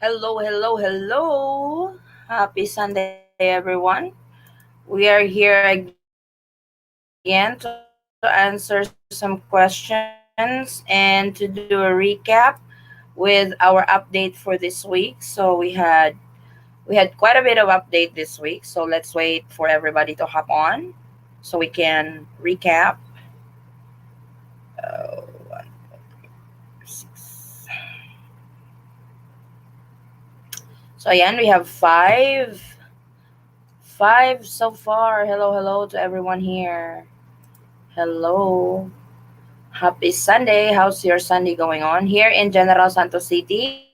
Hello, hello, hello. Happy Sunday, everyone. We are here again to answer some questions and to do a recap with our update for this week. We had quite a bit of update this week, so let's wait for everybody to hop on so we can recap. Oh, 6. So again, we have five so far. Hello to everyone here. Hello. Happy Sunday. How's your Sunday going on? Here in General Santos City,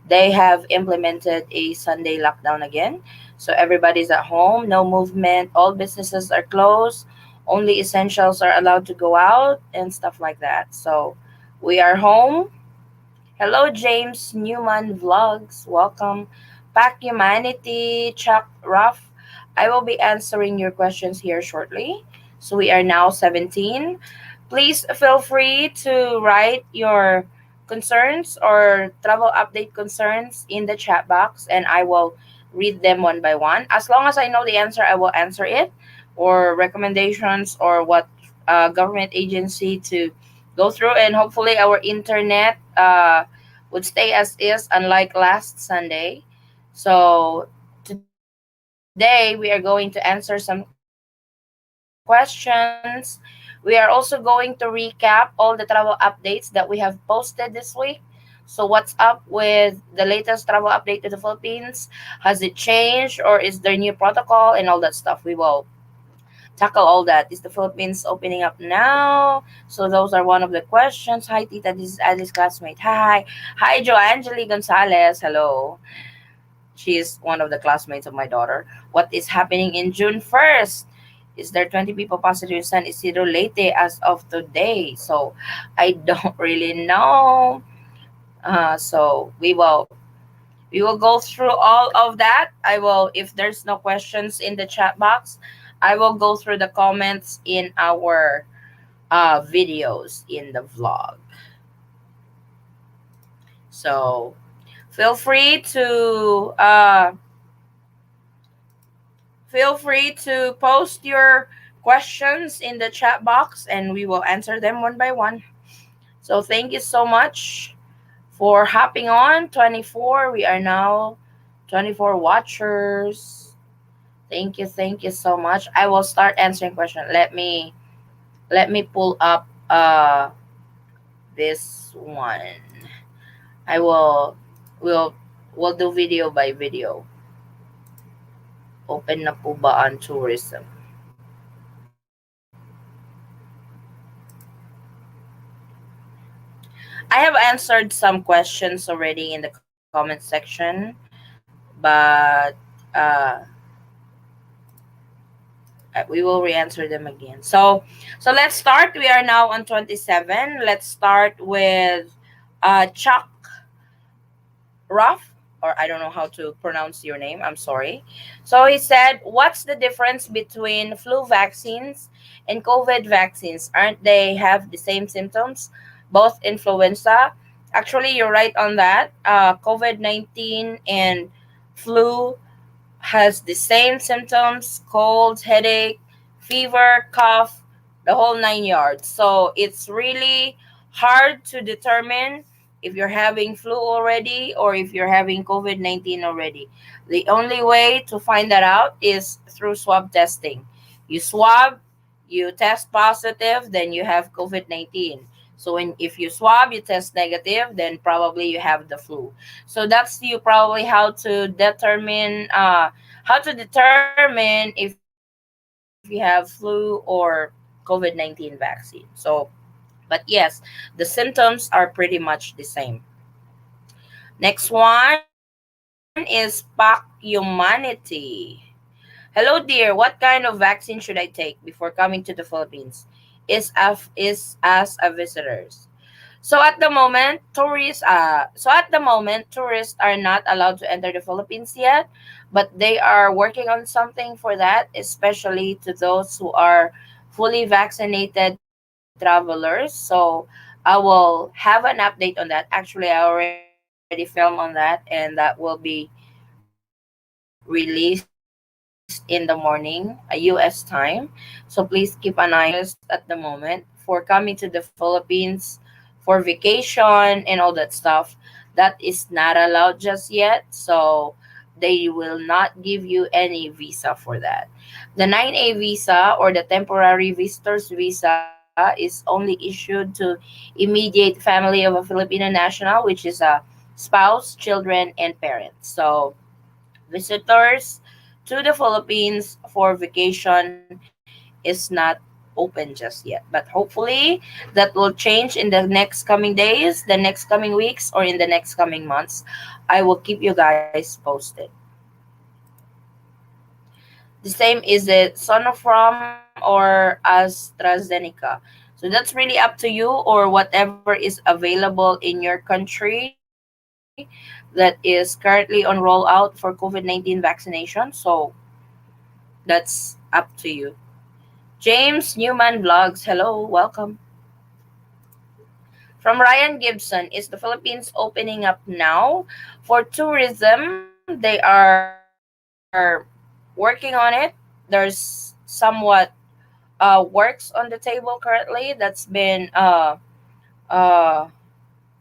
they have implemented a Sunday lockdown again. So everybody's at home, no movement, all businesses are closed, only essentials are allowed to go out and stuff like that. So we are home. Hello, James Newman Vlogs. Welcome. Pack Humanity, Chuck Ruff. I will be answering your questions here shortly. So we are now 17. Please feel free to write your concerns or travel update concerns in the chat box and I will read them one by one. As long as I know the answer, I will answer it or recommendations or what government agency to go through and hopefully our internet would stay as is unlike last Sunday. So today we are going to answer some questions. We are also going to recap all the travel updates that we have posted this week. So what's up with the latest travel update to the Philippines? Has it changed or is there new protocol and all that stuff? We will tackle all that. Is the Philippines opening up now? So those are one of the questions. Hi, Tita. This is Ali's classmate. Hi, Joangeli Gonzalez. Hello. She is one of the classmates of my daughter. What is happening in June 1st? Is there 20 people positive in San Isidro Leyte as of today? So I don't really know. So we will go through all of that. I will, if there's no questions in the chat box, I will go through the comments in our videos in the vlog. So feel free to post your questions in the chat box and we will answer them one by one. So thank you so much for hopping on. 24. We are now 24 watchers. Thank you so much. I will start answering question. Let me pull up this one. I will will do video by video. Open na po ba on tourism? I have answered some questions already in the comment section, but uh, we will re-answer them again. So let's start. We are now on 27. Let's start with Chuck Ruff, or I don't know how to pronounce your name. I'm sorry. So he said, "What's the difference between flu vaccines and COVID vaccines? Aren't they have the same symptoms? Both influenza." Actually, you're right on that. COVID-19 and flu has the same symptoms: cold, headache, fever, cough, the whole 9 yards. So it's really hard to determine if you're having flu already or if you're having COVID 19 already. The only way to find that out is through swab testing. You swab, you test positive, then you have COVID 19. So if you swab, you test negative, then probably you have the flu. So that's you probably how to determine if you have flu or COVID-19 vaccine. So, but yes, the symptoms are pretty much the same. Next one is Pac Humanity. Hello, dear. What kind of vaccine should I take before coming to the Philippines? Is as a visitors. Tourists are not allowed to enter the Philippines yet, but they are working on something for that, especially to those who are fully vaccinated travelers. So I will have an update on that. Actually, I already have filmed on that, and that will be released in the morning, US time. So please keep an eye on that. At the moment for coming to the Philippines for vacation and all that stuff. That is not allowed just yet. So they will not give you any visa for that. The 9A visa or the temporary visitors visa is only issued to immediate family of a Filipino national, which is a spouse, children, and parents. So visitors to the Philippines for vacation is not open just yet. But hopefully that will change in the next coming days, the next coming weeks, or in the next coming months. I will keep you guys posted. The same is it Sinopharm or AstraZeneca. So that's really up to you or whatever is available in your country that is currently on rollout for COVID-19 vaccination. So that's up to you. James Newman Vlogs, hello, welcome. From Ryan Gibson, is the Philippines opening up now for tourism? They are working on it. There's somewhat works on the table currently that's been uh,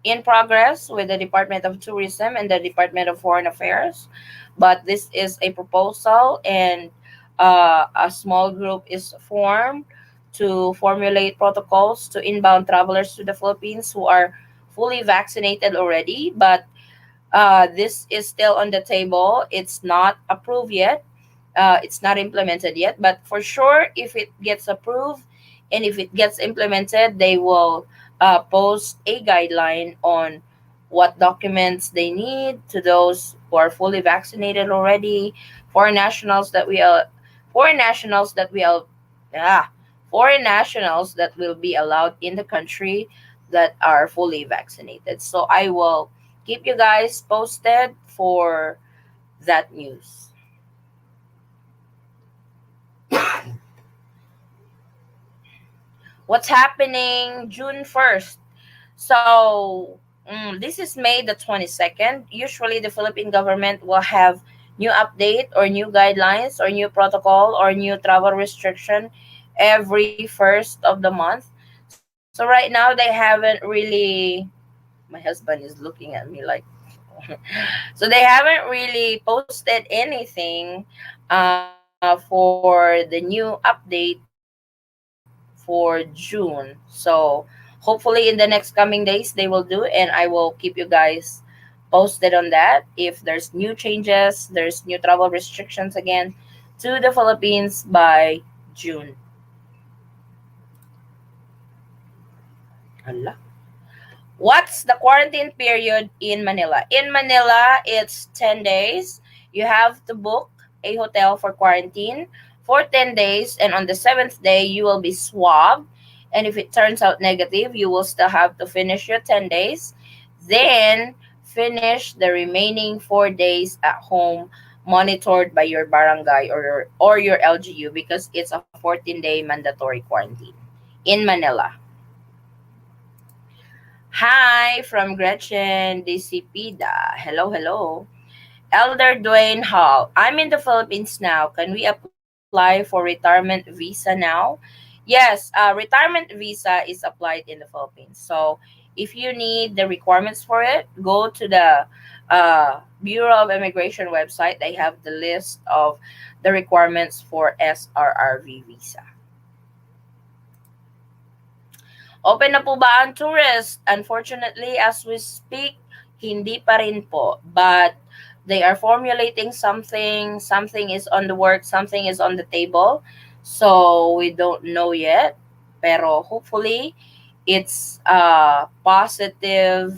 in progress with the Department of Tourism and the Department of Foreign Affairs. But this is a proposal, and a small group is formed to formulate protocols to inbound travelers to the Philippines who are fully vaccinated already. But this is still on the table. It's not approved yet. It's not implemented yet. But for sure, if it gets approved and if it gets implemented, they will post a guideline on what documents they need to those who are fully vaccinated already, foreign nationals that we are, foreign nationals that we are, ah, foreign nationals that will be allowed in the country that are fully vaccinated. So I will keep you guys posted for that news. What's happening June 1st? So, this is May the 22nd. Usually, the Philippine government will have new update or new guidelines or new protocol or new travel restriction every first of the month. So, right now, they haven't really. My husband is looking at me like, so they haven't really posted anything for the new update for June. So hopefully in the next coming days they will do, and I will keep you guys posted on that. If there's new changes, there's new travel restrictions again to the Philippines by June. Hala. What's the quarantine period in Manila? In Manila, it's 10 days. You have to book a hotel for quarantine for 10 days, and on the seventh day, you will be swabbed. And if it turns out negative, you will still have to finish your 10 days. Then, finish the remaining 4 days at home, monitored by your barangay or your LGU, because it's a 14-day mandatory quarantine in Manila. Hi from Gretchen Disipida. Hello, hello. Elder Dwayne Hall. I'm in the Philippines now. Can we apply for retirement visa now? Yes, retirement visa is applied in the Philippines. So if you need the requirements for it, go to the Bureau of Immigration website. They have the list of the requirements for SRRV visa. Open na po ba ang tourist? Unfortunately, as we speak, hindi pa rin po. But they are formulating something. Something is on the work. Something is on the table. So we don't know yet. Pero hopefully, it's a positive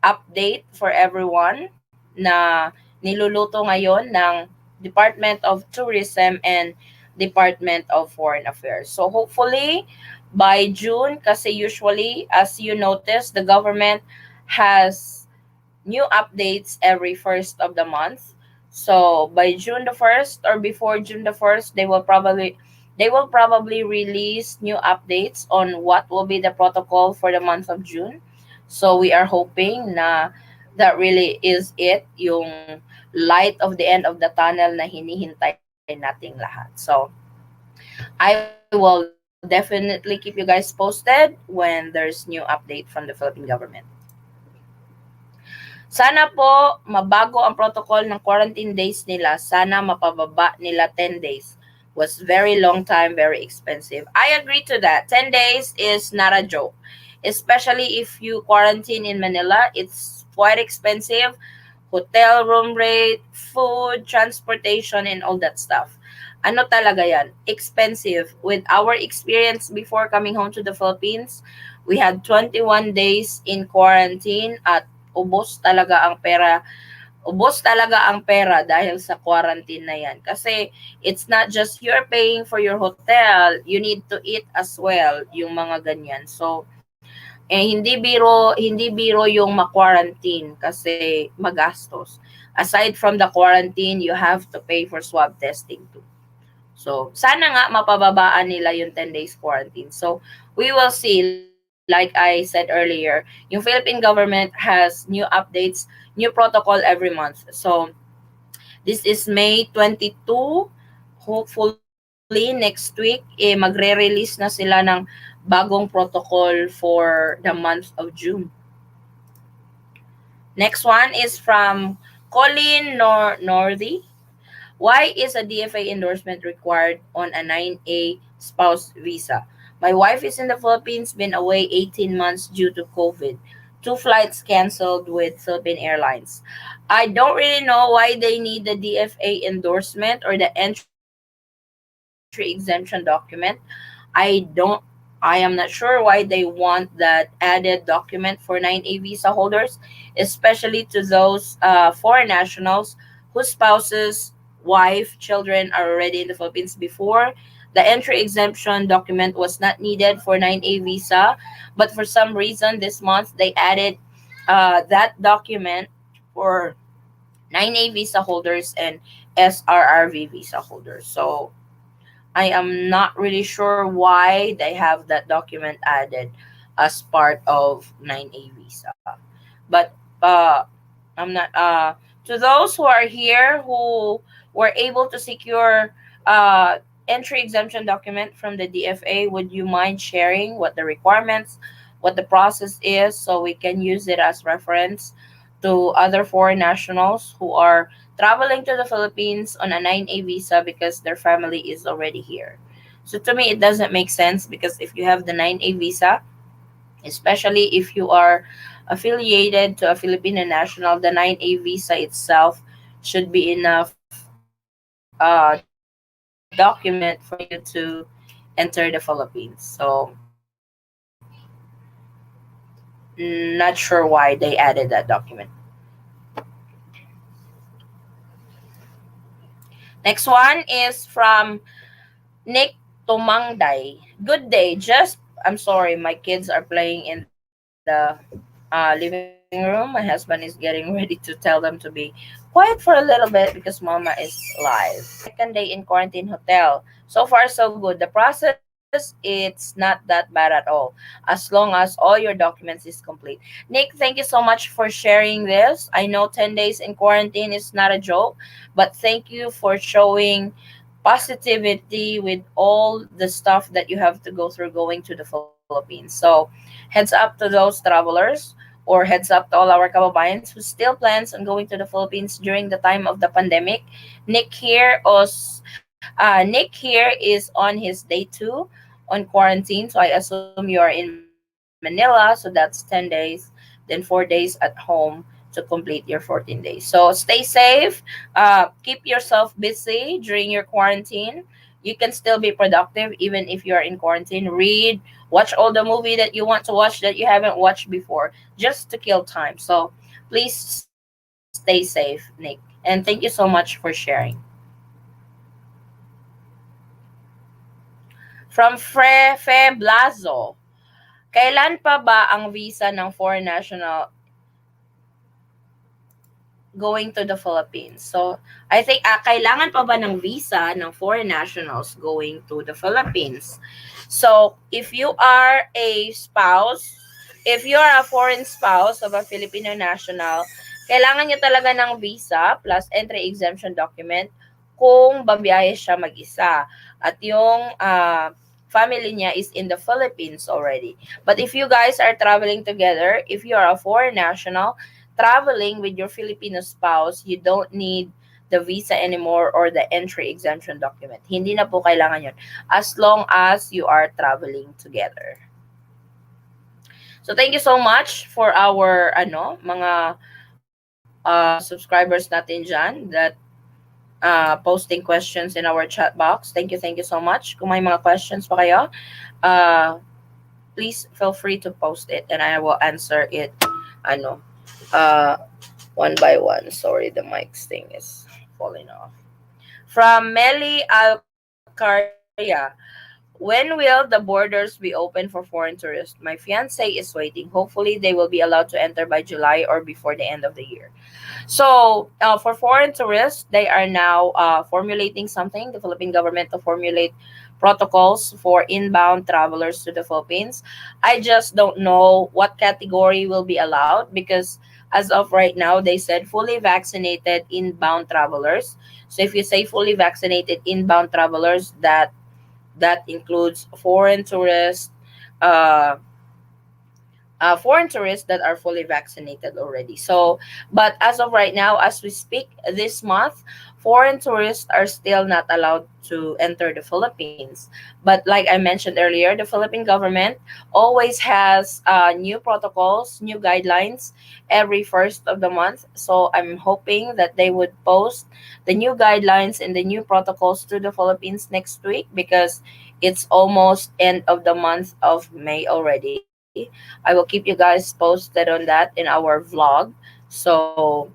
update for everyone na niluluto ngayon ng Department of Tourism and Department of Foreign Affairs. So hopefully by June, kasi usually as you notice, the government has new updates every first of the month. So by June the 1st or before June the 1st, they will probably release new updates on what will be the protocol for the month of June. So we are hoping na That really is it, yung light of the end of the tunnel na hinihintay nating lahat. So, I will definitely keep you guys posted when there's new update from the Philippine government. Sana po mabago ang protocol ng quarantine days nila. Sana mapababa nila 10 days. Was very long time, very expensive. I agree to that. 10 days is not a joke. Especially if you quarantine in Manila, it's quite expensive. Hotel room rate, food, transportation, and all that stuff. Ano talaga yan? Expensive. With our experience before coming home to the Philippines, we had 21 days in quarantine at ubos talaga ang pera. Ubos talaga ang pera dahil sa quarantine na yan. Kasi it's not just you're paying for your hotel, you need to eat as well, yung mga ganyan. So, hindi biro yung ma-quarantine kasi magastos. Aside from the quarantine, you have to pay for swab testing too. So, sana nga mapababaan nila yung 10 days quarantine. So, we will see. Like I said earlier, yung Philippine government has new updates, new protocol every month. So, this is May 22. Hopefully, next week, magre-release na sila ng bagong protocol for the month of June. Next one is from Colin Northy. Why is a DFA endorsement required on a 9A spouse visa? My wife is in the Philippines, been away 18 months due to COVID. Two flights canceled with Philippine Airlines. I don't really know why they need the DFA endorsement or the entry exemption document. I don't I am not sure why they want that added document for 9A visa holders, especially to those foreign nationals whose spouses, wife, children are already in the Philippines before. The entry exemption document was not needed for 9A visa, but for some reason this month they added that document for 9A visa holders and SRRV visa holders. So I am not really sure why they have that document added as part of 9A visa. But I'm not to those who are here who were able to secure entry exemption document from the DFA, would you mind sharing what the requirements, what the process is, so we can use it as reference to other foreign nationals who are traveling to the Philippines on a 9A visa because their family is already here. So to me, it doesn't make sense because if you have the 9A visa, especially if you are affiliated to a Filipino national, the 9A visa itself should be enough document for you to enter the Philippines. So, not sure why they added that document. Next one is from Nick Tumangday. Good day. Just, I'm sorry, my kids are playing in the living room. My husband is getting ready to tell them to be quiet for a little bit because mama is live. Second day in quarantine hotel. So far, so good. The process, it's not that bad at all, as long as all your documents is complete. Nick, thank you so much for sharing this. I know 10 days in quarantine is not a joke, but thank you for showing positivity with all the stuff that you have to go through going to the Philippines. So, heads up to those travelers, or heads up to all our kababayans who still plans on going to the Philippines during the time of the pandemic. Nick here is on his day 2 on quarantine, so I assume you are in Manila, so that's 10 days, then 4 days at home to complete your 14 days. So stay safe. Keep yourself busy during your quarantine. You can still be productive even if you are in quarantine. Read, watch all the movie that you want to watch that you haven't watched before, just to kill time. So please stay safe, Nick. And thank you so much for sharing. From Fe Blazo, kailan pa ba ang visa ng foreign national going to the Philippines? So, I think kailangan pa ba ng visa ng foreign nationals going to the Philippines? So, if you are a spouse, if you are a foreign spouse of a Filipino national, Kailangan niya talaga ng visa plus entry exemption document kung babiyahe siya mag-isa. At yung family niya is in the Philippines already. But if you guys are traveling together, if you are a foreign national traveling with your Filipino spouse, you don't need the visa anymore or the entry exemption document. Hindi na po kailangan yun as long as you are traveling together. So thank you so much for our mga subscribers natin dyan that posting questions in our chat box. Thank you so much. Kung may mga questions pa kayo, uh, please feel free to post it and I will answer it ano uh, one by one. Sorry, the mic thing is falling off. From Meli Alcaria, when will the borders be open for foreign tourists? My fiance is waiting. Hopefully, they will be allowed to enter by July or before the end of the year. So, for foreign tourists, they are now formulating something, the Philippine government to formulate protocols for inbound travelers to the Philippines. I just don't know what category will be allowed because as of right now, they said fully vaccinated inbound travelers. So, if you say fully vaccinated inbound travelers, that includes uh, foreign tourists that are fully vaccinated already. So, but as of right now, as we speak this month, foreign tourists are still not allowed to enter the Philippines. But like I mentioned earlier, the Philippine government always has new protocols, new guidelines every first of the month. So I'm hoping that they would post the new guidelines and the new protocols to the Philippines next week because it's almost end of the month of May already. I will keep you guys posted on that in our vlog. So,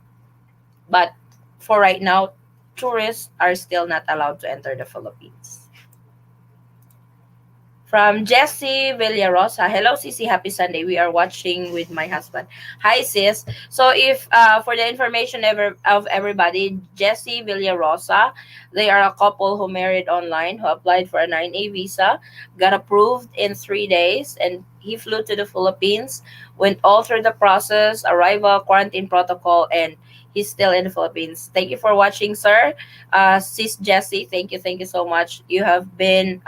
but for right now, tourists are still not allowed to enter the Philippines. From Jessie Villarosa. Hello, Sisi. Happy Sunday. We are watching with my husband. Hi, sis. So, if for the information of everybody, Jessie Villarosa, they are a couple who married online, who applied for a 9A visa, got approved in 3 days, and he flew to the Philippines, went all through the process, arrival, quarantine protocol, and he's still in the Philippines. Thank you for watching, sir. Sis Jessie, thank you so much. You have been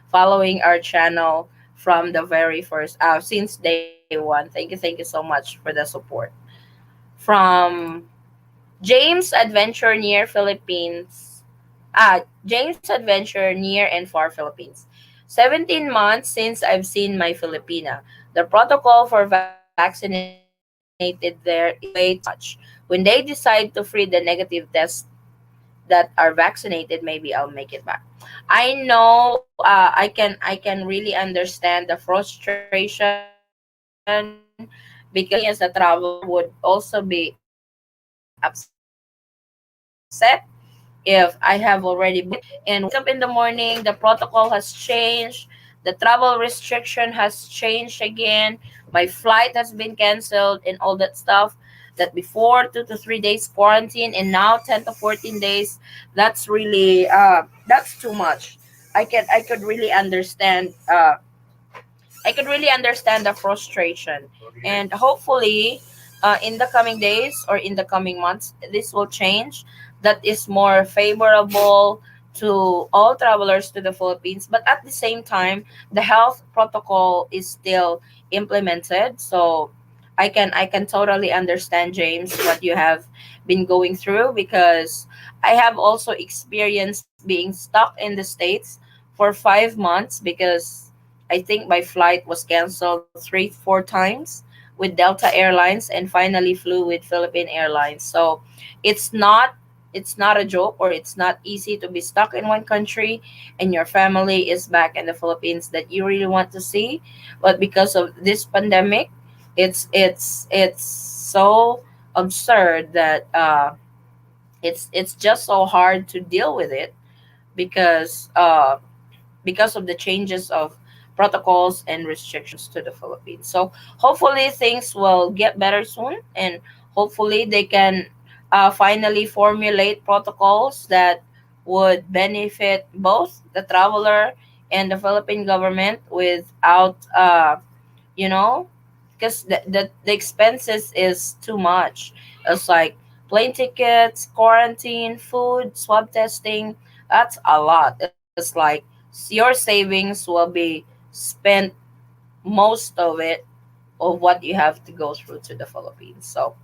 following our channel from the very first since day one. Thank you so much for the support. From James Adventure near Philippines. James Adventure near and far Philippines. 17 months since I've seen my Filipina. The protocol for vaccinated there is way too much. When they decide to free the negative test that are vaccinated, maybe I'll make it back. I know I can really understand the frustration because me as a traveler would also be upset if I have already booked and wake up in the morning, the protocol has changed, the travel restriction has changed again, my flight has been canceled and all that stuff, that before 2 to 3 days quarantine and now 10 to 14 days, that's too much. I could really understand the frustration. And hopefully, in the coming days or in the coming months, this will change. That is more favorable to all travelers to the Philippines. But at the same time, the health protocol is still implemented. So I can totally understand, James, what you have been going through because I have also experienced being stuck in the States for 5 months because I think my flight was canceled 3 4 times with Delta Airlines and finally flew with Philippine Airlines. So it's not it's not a joke or it's not easy to be stuck in one country and your family is back in the Philippines that you really want to see, but because of this pandemic, it's so absurd that it's just so hard to deal with it because of the changes of protocols and restrictions to the Philippines. So hopefully things will get better soon, and hopefully they can finally formulate protocols that would benefit both the traveler and the Philippine government without you know because the expenses is too much. It's like plane tickets, quarantine, food, swab testing. That's a lot. It's like your savings will be spent, most of it, of what you have to go through to the Philippines. So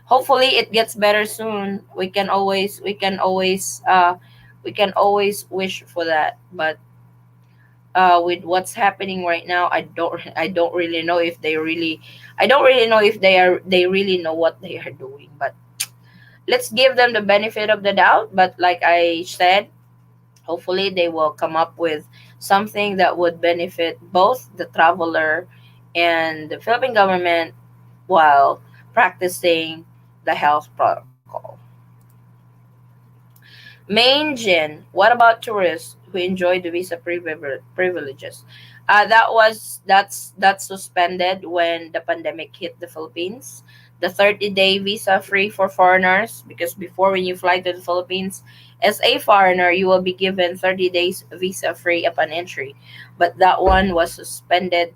hopefully it gets better soon. We can always wish for that. But with what's happening right now, I don't really know if they really I don't really know if they really know what they are doing. But let's give them the benefit of the doubt. But like I said, hopefully they will come up with something that would benefit both the traveler and the Philippine government while practicing the health protocol. Main Jin, what about tourists who enjoy the visa privileges? That's suspended when the pandemic hit the Philippines. The 30-day visa free for foreigners, because before, when you fly to the Philippines as a foreigner, you will be given 30 days visa free upon entry. But that one was suspended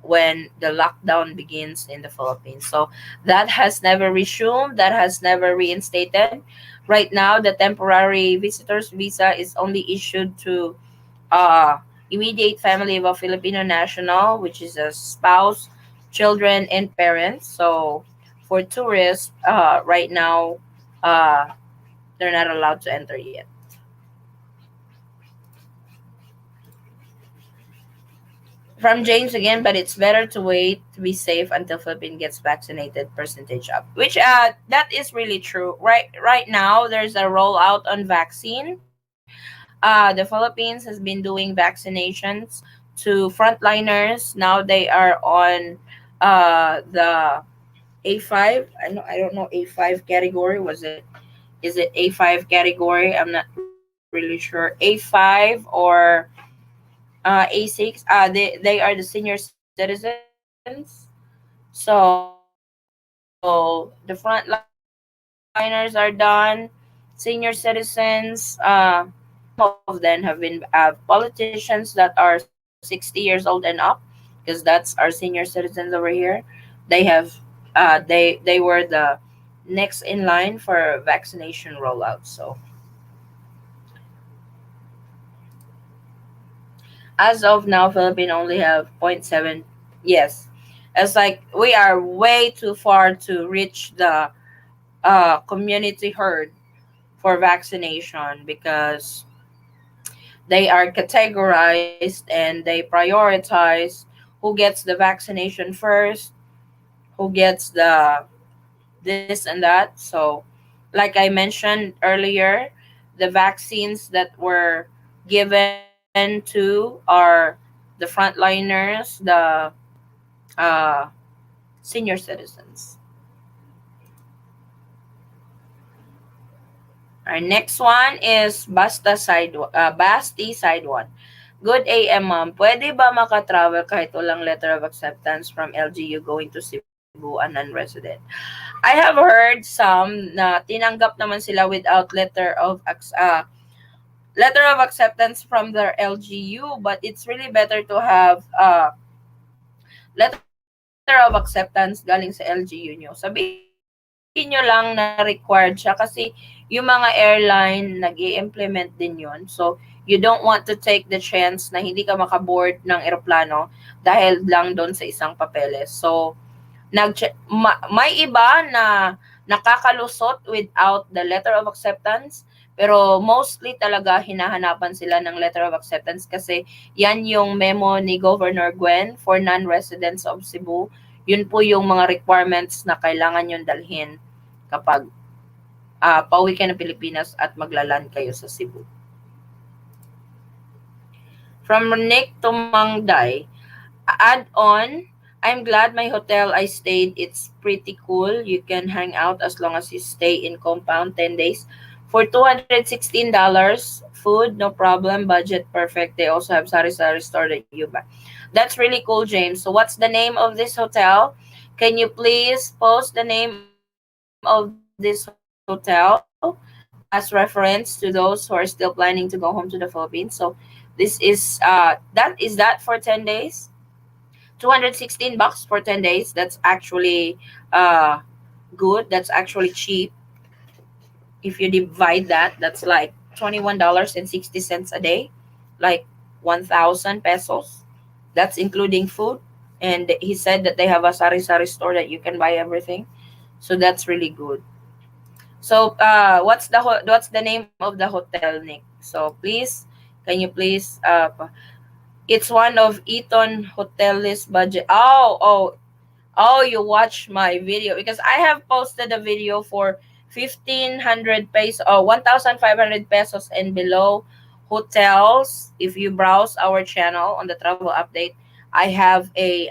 when the lockdown begins in the Philippines. So that has never resumed, that has never reinstated. Right now, the temporary visitor's visa is only issued to uh, immediate family of a Filipino national, which is a spouse, children, and parents. So for tourists, right now, uh, they're not allowed to enter yet. From James again, but it's better to wait to be safe until Philippines gets vaccinated percentage up. Which that is really true. Right now there's a rollout on vaccine. The Philippines has been doing vaccinations to frontliners. Now they are on the A5. I don't know A5 category. Is it A5 category? I'm not really sure. A5 or A6. They are the senior citizens. So the frontliners are done. Senior citizens, some of them have politicians that are 60 years old and up, because that's our senior citizens over here. They have they were the next in line for vaccination rollout. So as of now, Philippines only have point 0.7. Yes, it's like we are way too far to reach the community herd for vaccination, because they are categorized and they prioritize who gets the vaccination first, who gets the this and that. So, like I mentioned earlier, the vaccines that were given to are the frontliners, the uh, senior citizens. Our next one is Basti side one. Good AM, ma'am. Pwede ba makatravel kahit walang letter of acceptance from LGU going to Cebu, a non-resident? I have heard some na tinanggap naman sila without letter of acceptance from their LGU, but it's really better to have letter of acceptance galing sa LGU nyo. Sabihin nyo lang na required siya, kasi yung mga airline nag implement din yun. So you don't want to take the chance na hindi ka makaboard ng eroplano dahil lang doon sa isang papeles. So may iba na nakakalusot without the letter of acceptance, pero mostly talaga hinahanapan sila ng letter of acceptance, kasi yan yung memo ni Governor Gwen for non-residents of Cebu. Yun po yung mga requirements na kailangan yung dalhin kapag pauwi ka ng Pilipinas at maglaland kayo sa Cebu. From Nick to Mangday, add on, I'm glad my hotel I stayed, it's pretty cool. You can hang out as long as you stay in compound 10 days. For $216, food, no problem, budget perfect. They also have sari-sari store that you buy. That's really cool, James. So what's the name of this hotel? Can you please post the name of this hotel as reference to those who are still planning to go home to the Philippines? So this is that is that for 10 days? $216 for 10 days. That's actually uh good. That's actually cheap. If you divide that, that's like $21.60 a day, like 1,000 pesos. That's including food. And he said that they have a sari sari store that you can buy everything. So that's really good. So what's the name of the hotel, Nick? So please, can you please it's one of Eton Hotel list budget. Oh, you watch my video because I have posted a video for 1,500 pesos or 1,500 pesos and below hotels. If you browse our channel on the travel update, I have I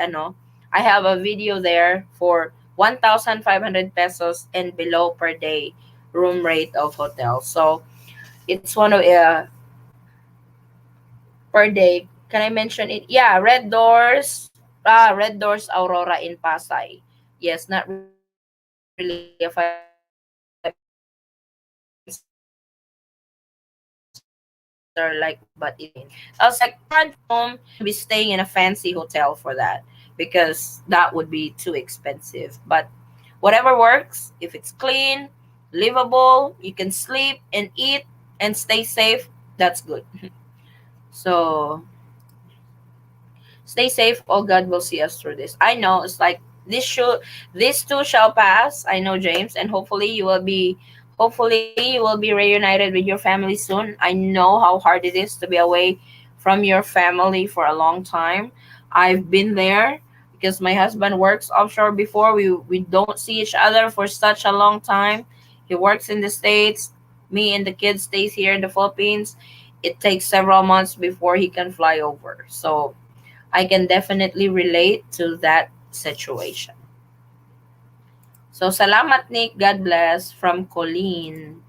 have a video there for 1,500 pesos and below per day room rate of hotel. So it's one of per day. Can I mention it? Yeah, Red Doors. Red Doors Aurora in Pasay. Yes, not really a 5-star like, but it's in Pasay. So it's like current room, you won't be staying in a fancy hotel for that because that would be too expensive. But whatever works, if it's clean, livable, you can sleep and eat and stay safe, that's good. So stay safe. All God will see us through this. I know it's like this too shall pass. I know, James, and hopefully you will be reunited with your family soon. I know how hard it is to be away from your family for a long time. I've been there because my husband works offshore before. We don't see each other for such a long time. He works in the States. Me and the kids stays here in the Philippines. It takes several months before he can fly over. So I can definitely relate to that situation. So, salamat Nick. God bless. From Colleen.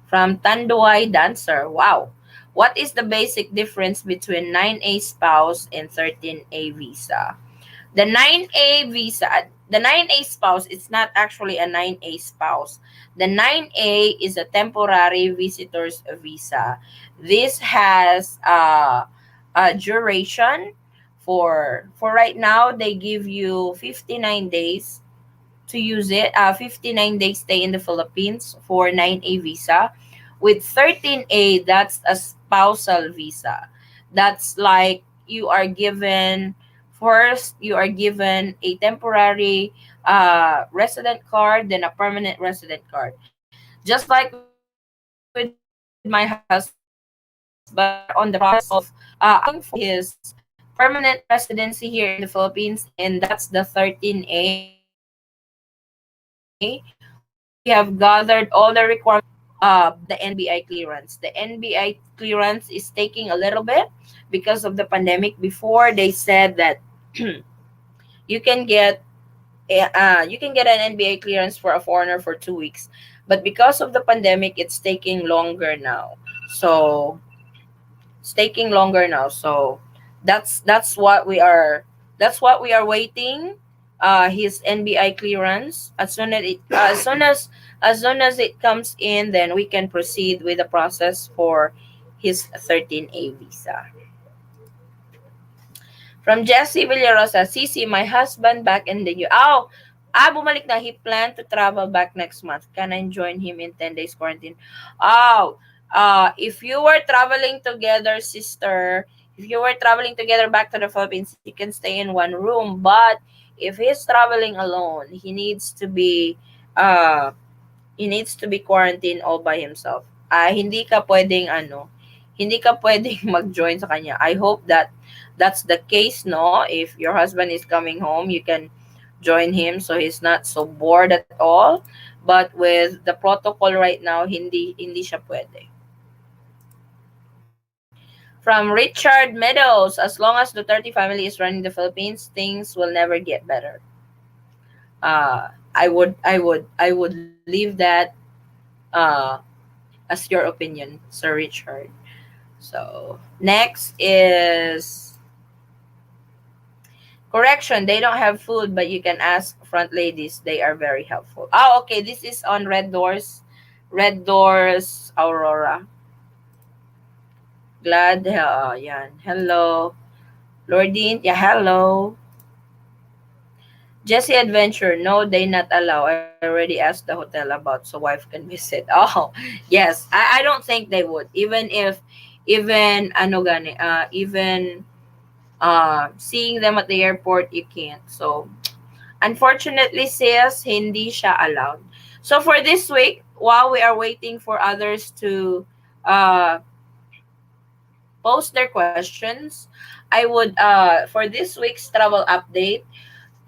From Tanduay Dancer. Wow. What is the basic difference between 9A spouse and 13A visa? The 9A visa, the 9A spouse, it's not actually a 9A spouse. The 9A is a temporary visitor's visa. This has a duration for right now they give you 59 days to use it. 59 days stay in the Philippines for 9A visa. With 13A, that's a spousal visa. That's like you are given first, you are given a temporary resident card, then a permanent resident card. Just like with my husband, he is on the process of applying for his permanent residency here in the Philippines, and that's the 13A. We have gathered all the requirements but the NBI clearance. The NBI clearance is taking a little bit because of the pandemic. Before they said that you can get you can get an NBA clearance for a foreigner for 2 weeks, but because of the pandemic, it's taking longer now. So it's taking longer now. So that's what we are waiting. His NBI clearance. As soon as it comes in, then we can proceed with the process for his 13A visa. From Jesse Villarosa, Sisi, my husband back in the U. Oh, bumalik na. He planned to travel back next month. Can I join him in 10 days quarantine? Oh, if you were traveling together, sister, if you were traveling together back to the Philippines, you can stay in one room. But if he's traveling alone, uh, he needs to be quarantined all by himself. Hindi ka pwedeng mag-join sa kanya. I hope that that's the case, no? If your husband is coming home, you can join him so he's not so bored at all. But with the protocol right now, hindi siya pwede. From Richard Meadows, as long as Duterte family is running the Philippines, things will never get better. I would leave that uh as your opinion, Sir Richard. So next is correction. They don't have food, but you can ask front ladies. They are very helpful. Oh, okay. This is on Red Doors. Red Doors Aurora. Glad. Yan. Hello. Lordine. Yeah, hello. Jesse Adventure, no, they not allow. I already asked the hotel about so wife can visit. Oh, yes. I don't think they would. Even ano gani, even seeing them at the airport, you can't. So, unfortunately, sis, hindi siya allowed. So, for this week, while we are waiting for others to uh, post their questions, I would, for this week's travel update,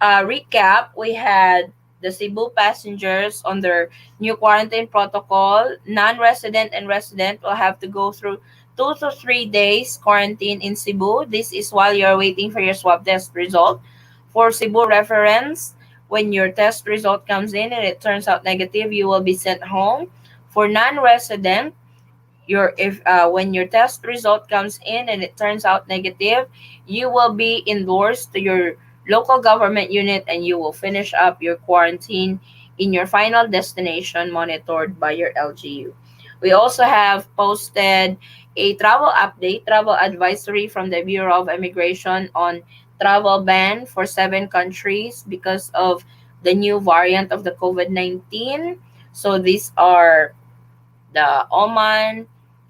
recap, we had the Cebu passengers on their new quarantine protocol. Non-resident and resident will have to go through 2 to 3 days quarantine in Cebu. This is while you're waiting for your swab test result. For Cebu reference, when your test result comes in and it turns out negative, you will be sent home. For non-resident, your if when your test result comes in and it turns out negative, you will be endorsed to your local government unit and you will finish up your quarantine in your final destination monitored by your LGU. We also have posted a travel update, travel advisory from the Bureau of Immigration on travel ban for 7 countries because of the new variant of the COVID-19. So these are the Oman,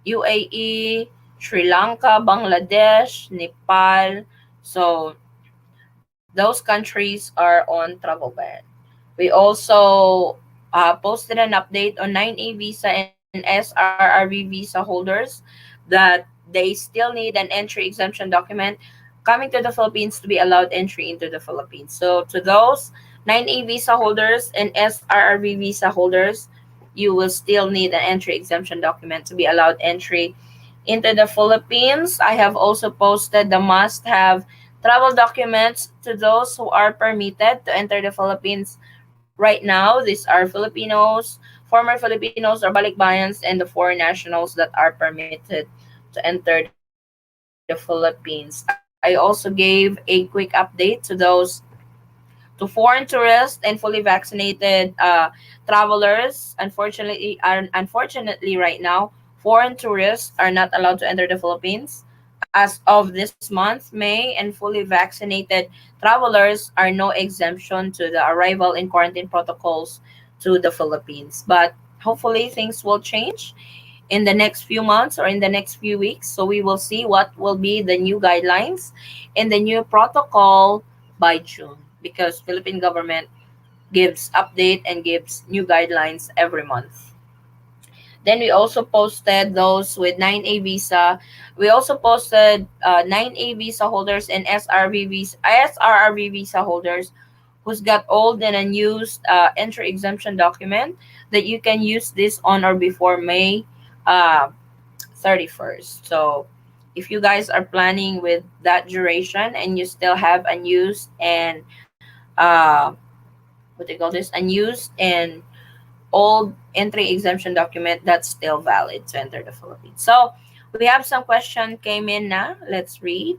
UAE, Sri Lanka, Bangladesh, Nepal. So those countries are on travel ban. We also posted an update on 9A visa and SRRV visa holders that they still need an entry exemption document coming to the Philippines to be allowed entry into the Philippines. So to those 9A visa holders and SRRV visa holders, you will still need an entry exemption document to be allowed entry into the Philippines. I have also posted the must have travel documents to those who are permitted to enter the Philippines right now. These are Filipinos, former Filipinos or balikbayans, and the foreign nationals that are permitted to enter the Philippines. I also gave a quick update to foreign tourists and fully vaccinated travelers. Unfortunately, right now, foreign tourists are not allowed to enter the Philippines as of this month, May, and fully vaccinated travelers are no exemption to the arrival and quarantine protocols to the Philippines. But hopefully, things will change in the next few months or in the next few weeks. So we will see what will be the new guidelines and the new protocol by June because Philippine government gives update and gives new guidelines every month. Then we also posted those with 9A visa. We also posted 9A visa holders and SRRV visa holders who's got old and unused entry exemption document that you can use this on or before May uh, 31st. So if you guys are planning with that duration and you still have unused and what they call this unused and old entry exemption document, that's still valid to enter the Philippines. So we have some question came in now. Let's read.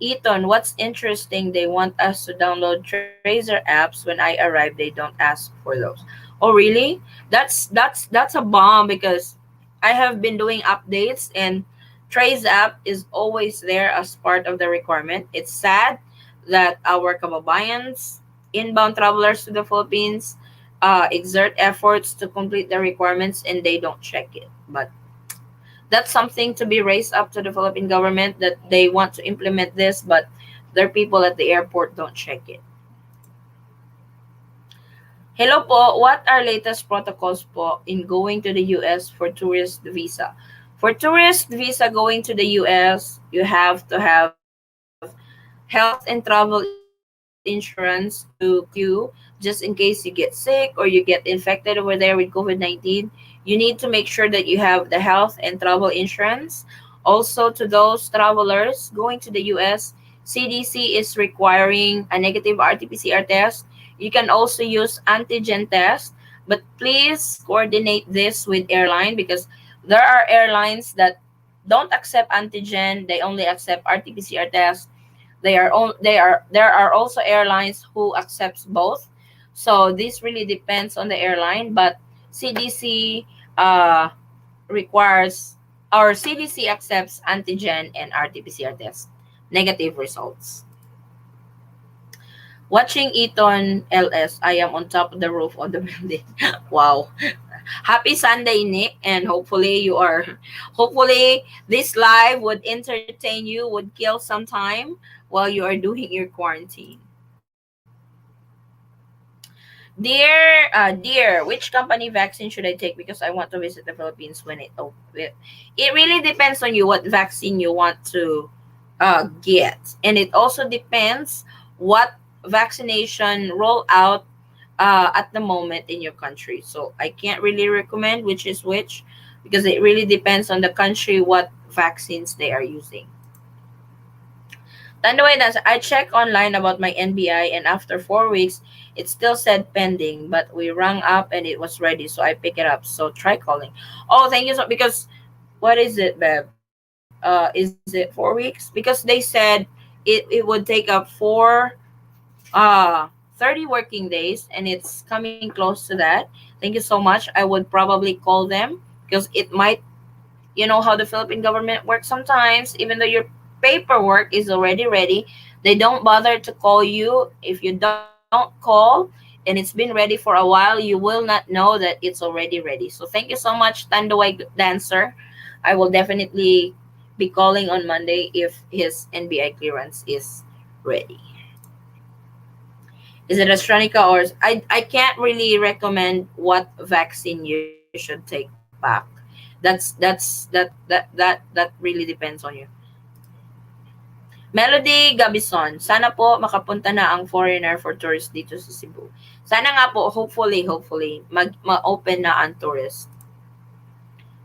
Eton, what's interesting? They want us to download Tracer apps. When I arrive, they don't ask for those. Oh, really? That's a bomb because I have been doing updates and Trace app is always there as part of the requirement. It's sad that our kababayans, inbound travelers to the Philippines, exert efforts to complete the requirements and they don't check it. But that's something to be raised up to the Philippine government that they want to implement this, but their people at the airport don't check it. Hello po, what are latest protocols po in going to the US for tourist visa? For tourist visa going to the US, you have to have health and travel insurance to cover you just in case you get sick or you get infected over there with COVID-19. You need to make sure that you have the health and travel insurance. Also, to those travelers going to the US, CDC is requiring a negative RT-PCR test. You can also use antigen test, but please coordinate this with airline because there are airlines that don't accept antigen, they only accept RT-PCR test. There are also airlines who accepts both. So this really depends on the airline, but CDC requires or CDC accepts antigen and RT-PCR test negative results. Watching Eton LS, I am on top of the roof of the building. Wow. Happy Sunday, Nick, and hopefully this live would entertain you, would kill some time while you are doing your quarantine. Dear, which company vaccine should I take because I want to visit the Philippines when it really depends on you what vaccine you want to get, and it also depends what vaccination roll out at the moment in your country. So I can't really recommend which is which because it really depends on the country what vaccines they are using. Tanduay Dance, I checked online about my NBI and after 4 weeks, it still said pending, but we rang up and it was ready, so I pick it up. So try calling. Oh, thank you so because what is it, Bev? Is it 4 weeks? Because they said it would take up 30 working days and it's coming close to that. Thank you so much. I would probably call them because it might, you know how the Philippine government works sometimes, even though your paperwork is already ready, they don't bother to call you. If you don't call and it's been ready for a while, you will not know that it's already ready. So thank you so much, Tanduay Dancer. I will definitely be calling on Monday if his NBI clearance is ready. Is it AstraZeneca or I can't really recommend what vaccine you should take back. That really depends on you. Melody Gabison, sana po makapunta na ang foreigner for tourist dito sa Cebu. Sana nga po, hopefully, ma-open na ang tourist.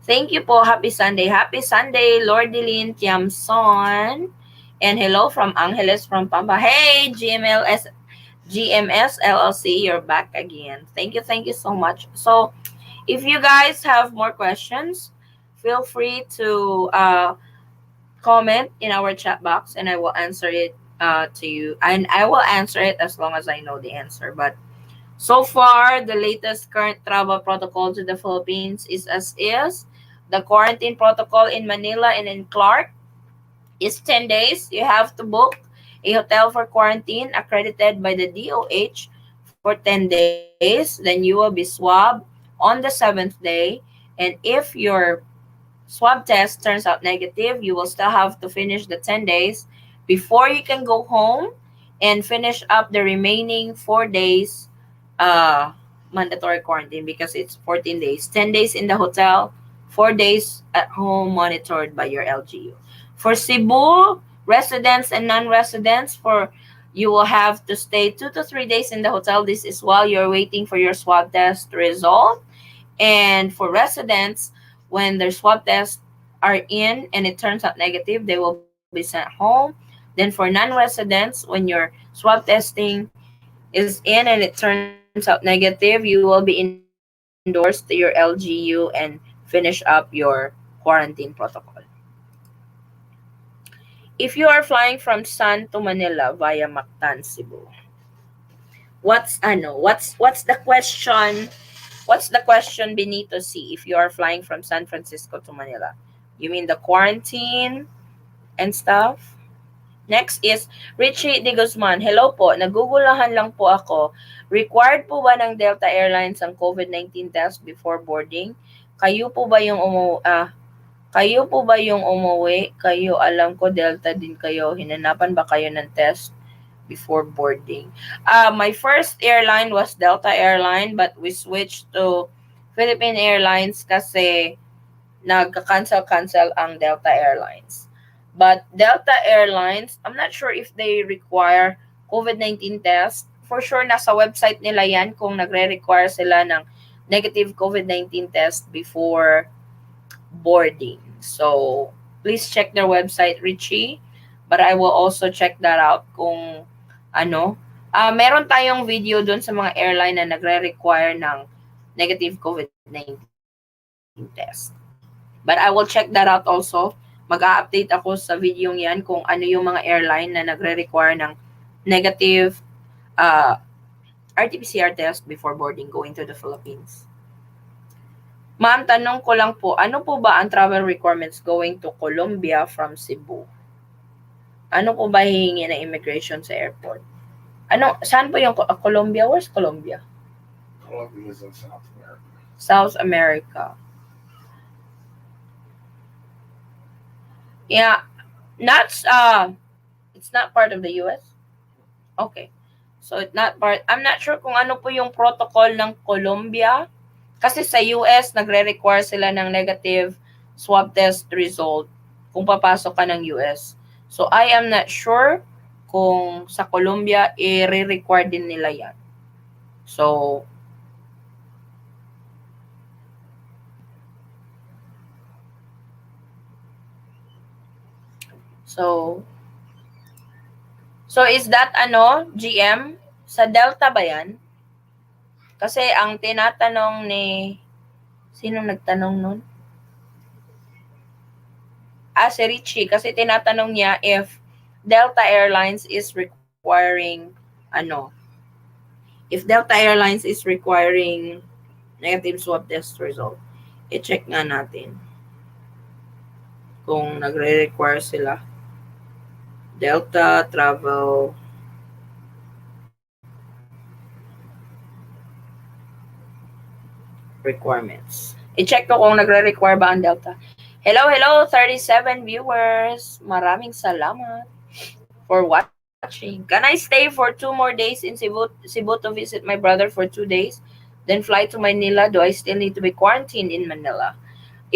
Thank you po. Happy Sunday. Happy Sunday, Lord Lordilyn Tiamson. And hello from Angeles from Pampa. Hey, GMS LLC, you're back again. Thank you so much. So, if you guys have more questions, feel free to comment in our chat box and I will answer it to you. And I will answer it as long as I know the answer. But so far, the latest current travel protocol to the Philippines is as is. The quarantine protocol in Manila and in Clark is 10 days. You have to book a hotel for quarantine accredited by the DOH for 10 days. Then you will be swabbed on the 7th day. And if your swab test turns out negative, you will still have to finish the 10 days before you can go home and finish up the remaining 4 days uh, mandatory quarantine because it's 14 days. 10 days in the hotel, 4 days at home monitored by your LGU. For Cebu residents and non-residents, for you will have to stay 2 to 3 days in the hotel. This is while you're waiting for your swab test result. And for residents, when their swab tests are in and it turns out negative, they will be sent home. Then for non-residents, when your swab testing is in and it turns out negative, you will be endorsed to your LGU and finish up your quarantine protocol. If you are flying from San to Manila via Mactan, Cebu, what's the question? What's the question, Benito C? If you are flying from San Francisco to Manila, you mean the quarantine and stuff? Next is Richie De Guzman. Hello po, nagugulahan lang po ako. Required po ba ng Delta Airlines ang COVID-19 test before boarding? Kayo po ba yung kayo po ba yung umuwi? Kayo alam ko Delta din kayo. Hinanapan ba kayo ng test before boarding? My first airline was Delta Airline but we switched to Philippine Airlines kasi nagka-cancel ang Delta Airlines. But Delta Airlines, I'm not sure if they require COVID-19 test. For sure, nasa website nila yan kung nagre-require sila ng negative COVID-19 test before boarding. So, please check their website, Richie. But I will also check that out kung ano. Meron tayong video doon sa mga airline na nagre-require ng negative COVID-19 test. But I will check that out also. Mag-update ako sa video yan kung ano yung mga airline na nagre-require ng negative uh, RT-PCR test before boarding going to the Philippines. Ma'am, tanong ko lang po, ano po ba ang travel requirements going to Colombia from Cebu? Ano po ba hihingi ng immigration sa airport? Ano, saan po yung Colombia? Where's Colombia? Colombia is in South America. South America. Yeah, not it's not part of the US. Okay. So it's not part. I'm not sure kung ano po yung protocol ng Colombia kasi sa US nagre-require sila ng negative swab test result kung papasok ka ng US. So I am not sure kung sa Colombia i-require din nila 'yan. So so so is that ano, GM sa Delta ba 'yan? Kasi ang tinatanong ni sino nagtanong nun? Si Richie kasi tinatanong niya if Delta Airlines is requiring ano, if Delta Airlines is requiring negative swab test result. I-check nga natin kung nagre-require sila. Delta Travel requirements. I-check ko kung nagre-require ba ang Delta. Hello, hello, 37 viewers. Maraming salamat for watching. Can I stay for 2 more days in Cebu to visit my brother for 2 days? Then fly to Manila? Do I still need to be quarantined in Manila?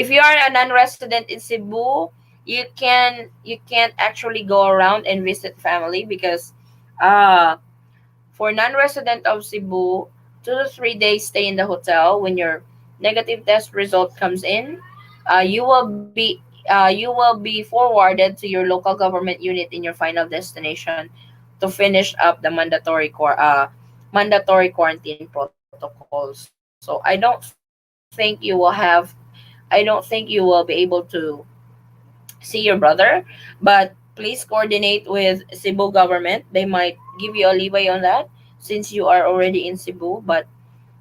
If you are a non-resident in Cebu, you can't actually go around and visit family because uh for non-resident of Cebu, 2 to 3 days stay in the hotel. When your negative test result comes in, you will be forwarded to your local government unit in your final destination to finish up the mandatory quarantine protocol. So I don't think you will have. I don't think you will be able to see your brother, but please coordinate with Cebu government. They might give you a leeway on that since you are already in Cebu, but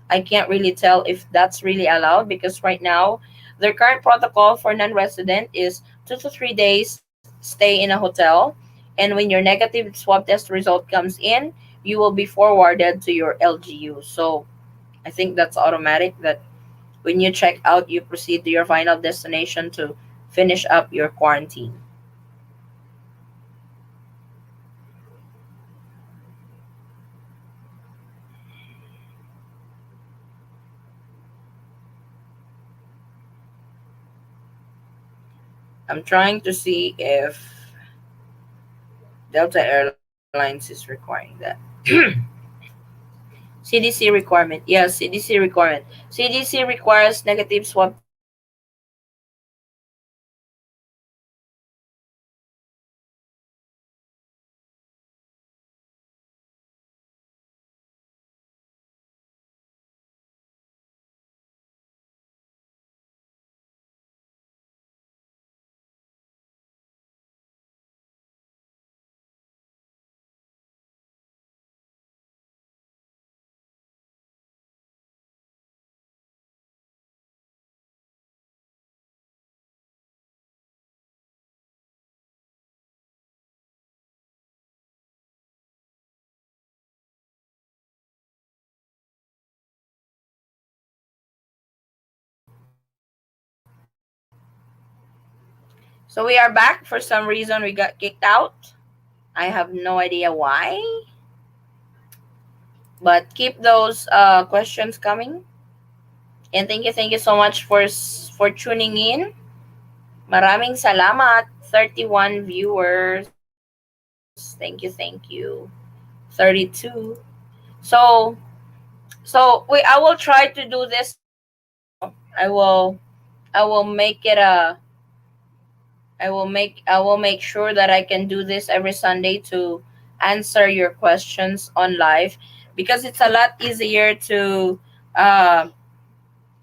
I can't really tell if that's really allowed because right now their current protocol for non-resident is 2 to 3 days stay in a hotel, and when your negative swab test result comes in, you will be forwarded to your LGU. So I think that's automatic that when you check out, you proceed to your final destination to finish up your quarantine. I'm trying to see if Delta Airlines is requiring that. CDC requirement. Yes, CDC requirement. CDC requires negative swab test result to fly to Manila. So we are back. For some reason, we got kicked out. I have no idea why, but keep those questions coming. And thank you so much for tuning in. Maraming salamat. 31 viewers. Thank you. 32. So I will try to do this every Sunday. I will make it a I will make sure that I can do this every Sunday to answer your questions on live because uh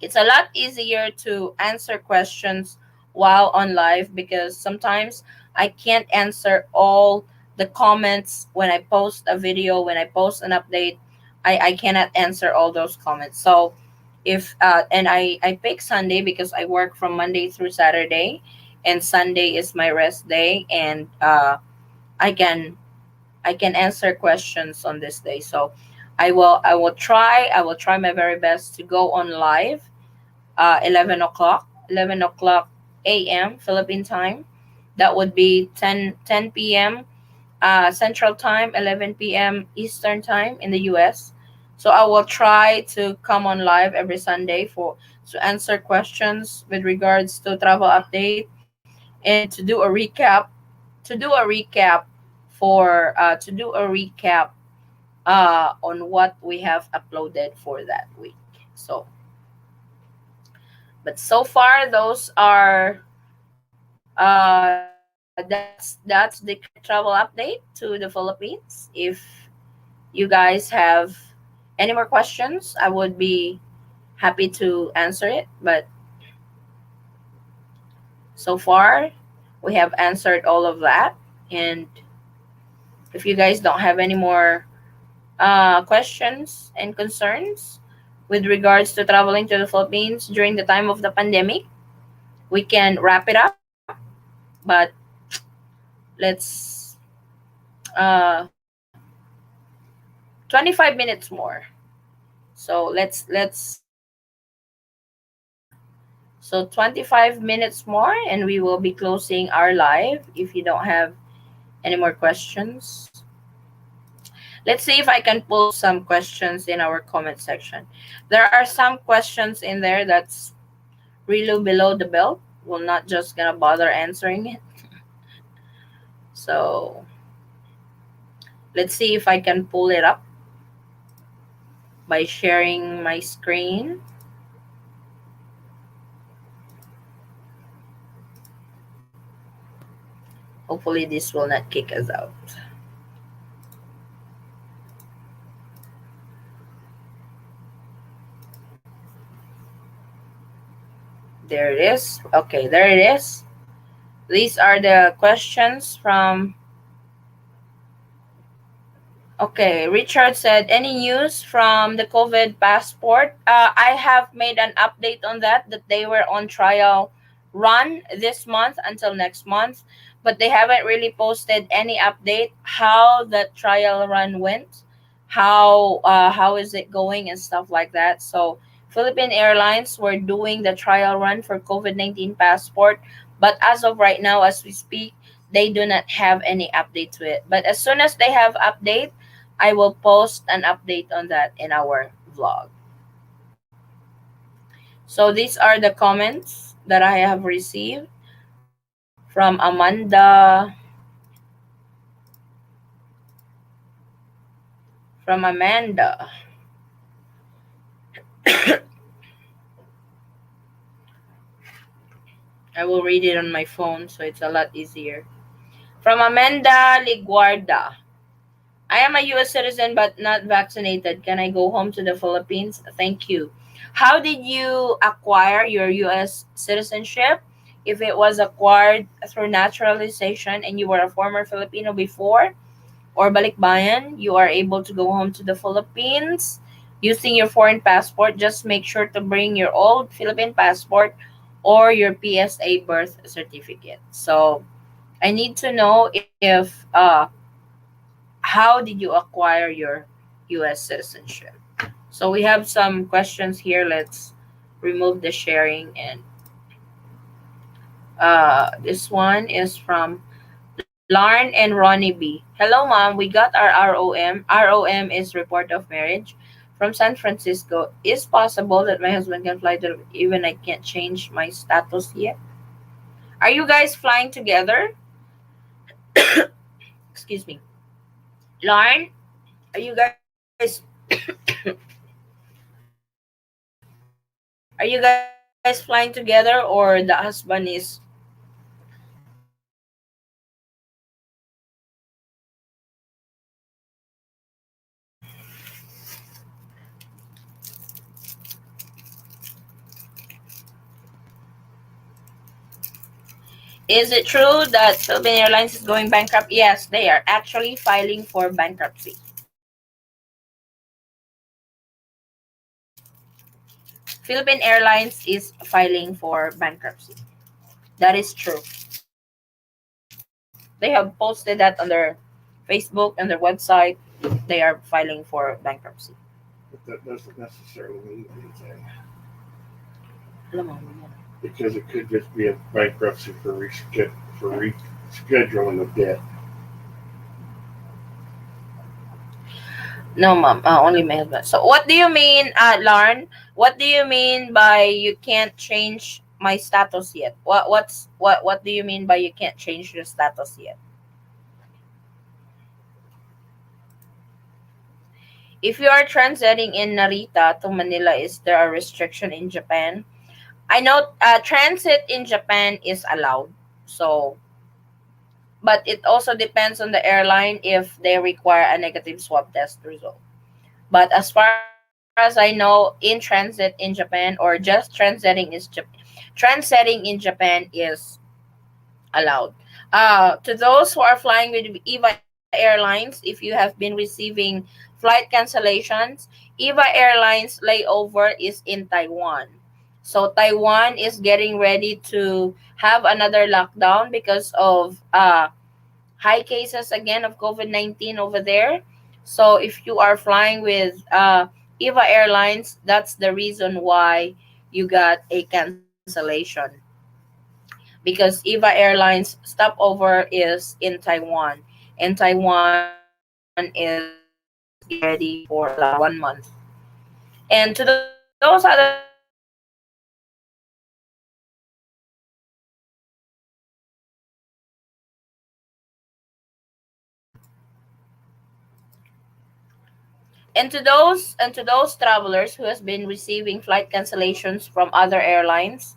it's a lot easier to answer questions while on live because sometimes I can't answer all the comments when I post a video, when I post an update. I cannot answer all those comments. So if and I pick Sunday because I work from Monday through Saturday and Sunday is my rest day and I can I can answer questions on this day. So I will try my very best to go on live 11 o'clock a.m. Philippine time. That would be 10 p.m. Central Time, 11 p.m. Eastern Time in the US. So I will try to come on live every Sunday for to answer questions with regards to travel update and to do a recap on what we have uploaded for that week. So, but so far those are that's the current travel update to the Philippines. If you guys have any more questions, I would be happy to answer it. But so far, we have answered all of that. And if you guys don't have any more questions and concerns with regards to traveling to the Philippines during the time of the pandemic, we can wrap it up. But let's 25 minutes more. So so 25 minutes more and we will be closing our live if you don't have any more questions. Let's see if I can pull some questions in our comment section. There are some questions in there that's really below the belt. We're not just gonna bother answering it. So let's see if I can pull it up by sharing my screen. Hopefully this will not kick us out. There it is. Okay, there it is. These are the questions from. Okay, Richard said, any news from the COVID passport? I have made an update on that they were on trial run this month until next month, but they haven't really posted any update how the trial run went, how is it going and stuff like that. So Philippine Airlines were doing the trial run for COVID-19 passport, but as of right now, as we speak, they do not have any update to it. But as soon as they have update, I will post an update on that in our vlog. So these are the comments that I have received from Amanda. From Amanda. I will read it on my phone so it's a lot easier. From Amanda Liguarda. I am a US citizen but not vaccinated. Can I go home to the Philippines? Thank you. How did you acquire your US citizenship? If it was acquired through naturalization and you were a former Filipino before or balikbayan, you are able to go home to the Philippines using your foreign passport. Just make sure to bring your old Philippine passport or your PSA birth certificate. So I need to know if how did you acquire your US citizenship? So we have some questions here. Let's remove the sharing and this one is from Larn and Ronnie B. Hello mom, we got our ROM. ROM is report of marriage from San Francisco. Is possible that my husband can fly to even I can't change my status yet? Are you guys flying together? Excuse me. Larn, are you guys flying together or the husband is Is it true that Philippine Airlines is going bankrupt? Yes, they are actually filing for bankruptcy. Philippine Airlines is filing for bankruptcy. That is true. They have posted that on their website. Facebook and their website, they are filing for bankruptcy. But that doesn't necessarily mean anything Alam mo, because it could just be a bankruptcy for rescheduling of debt. no, ma'am. Only my husband. So, what do you mean, Lauren? What do you mean by you can't change my status yet? What do you mean by you can't change your status yet? If you are transiting in Narita to Manila, is there a restriction in Japan? I know transit in Japan is allowed. So, but it also depends on the airline if they require a negative swab test result. But as far as I know, in transit in Japan or just transiting in Japan is allowed. To those who are flying with EVA Airlines, if you have been receiving flight cancellations, EVA Airlines layover is in Taiwan. So Taiwan is getting ready to have another lockdown because of high cases again of COVID-19 over there. So if you are flying with EVA Airlines, that's the reason why you got a cancellation, because EVA Airlines stopover is in Taiwan, and Taiwan is getting ready for like 1 month. And to those other travelers who has been receiving flight cancellations from other airlines, please and to those travelers who has been receiving flight cancellations from other airlines,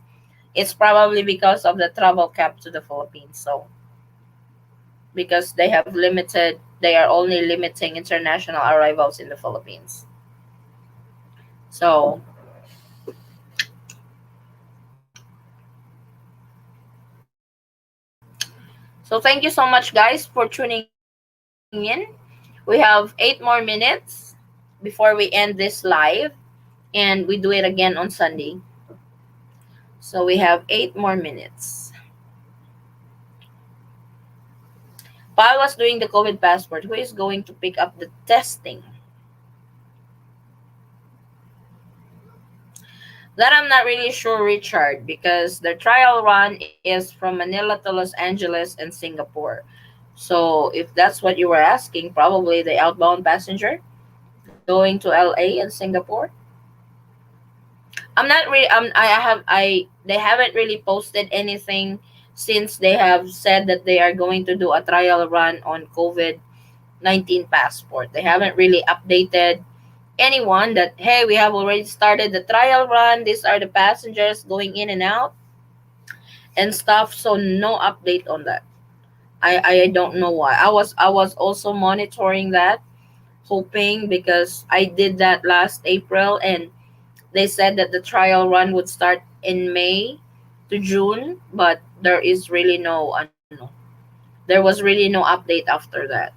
it's probably because of the travel cap to the Philippines. So because they are only limiting international arrivals in the Philippines. So so thank you so much guys for tuning in. We have 8 more minutes before we end this live, and we do it again on Sunday. So we have 8 more minutes. While I was doing the COVID passport, who is going to pick up the testing? That I'm not really sure, Richard, because the trial run is from Manila to Los Angeles and Singapore. So if that's what you were asking, probably the outbound passenger going to LA and Singapore. I'm not really they haven't really posted anything since they have said that they are going to do a trial run on COVID-19 passport. They haven't really updated anyone that hey, we have already started the trial run. These are the passengers going in and out and stuff. So no update on that. I don't know why. I was also monitoring that, hoping because I did that last April and they said that the trial run would start in May to June, but there is really no there was really no update after that.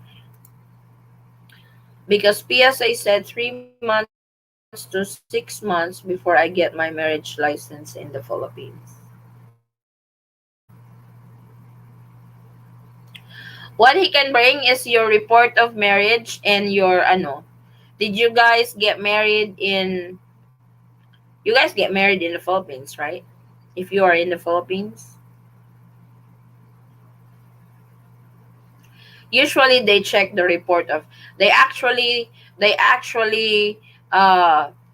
Because PSA said 3 months to 6 months before I get my marriage license in the Philippines. What he can bring is your report of marriage and your Did you guys get married in you guys get married in the Philippines, right? If you are in the Philippines, usually they check the report of they actually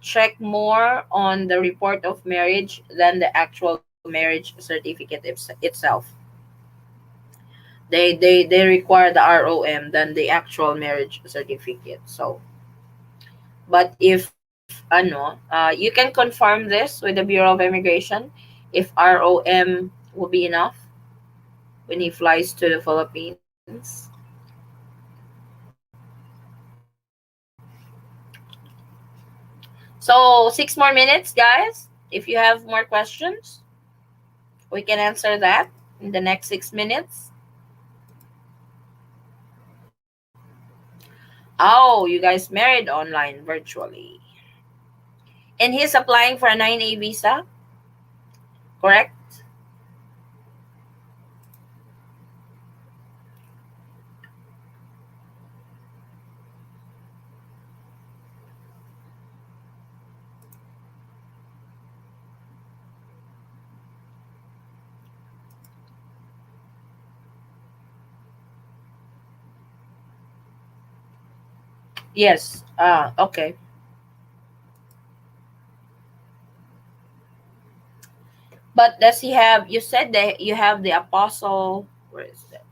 check more on the report of marriage than the actual marriage certificate itself. They require the ROM than the actual marriage certificate. So but if you can confirm this with the Bureau of Immigration if ROM will be enough when he flies to the Philippines. So 6 more minutes, guys. If you have more questions, we can answer that in the next 6 minutes. Oh, you guys married online virtually. And he's applying for a 9A visa, correct? Yes. Okay. But does he have? You said that you have the apostle. Where is that?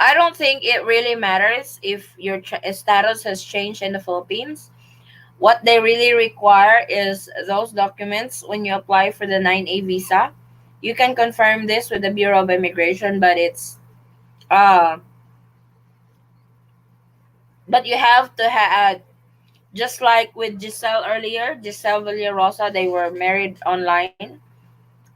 I don't think it really matters if your status has changed in the Philippines. What they really require is those documents when you apply for the 9A visa. You can confirm this with the Bureau of Immigration, uh but you have to have, just like with Giselle earlier, Giselle Villarosa, they were married online,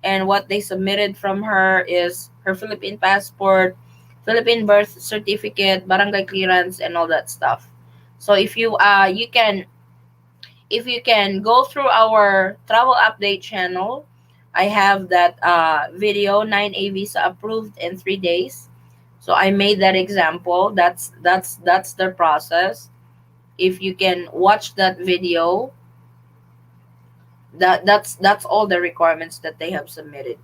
and what they submitted from her is her Philippine passport, Philippine birth certificate, barangay clearance, and all that stuff. So if you can go through our travel update channel, I have that video, 9A visa approved in 3 days. So I made that example. That's the process. If you can watch that video, that's all the requirements that they have submitted.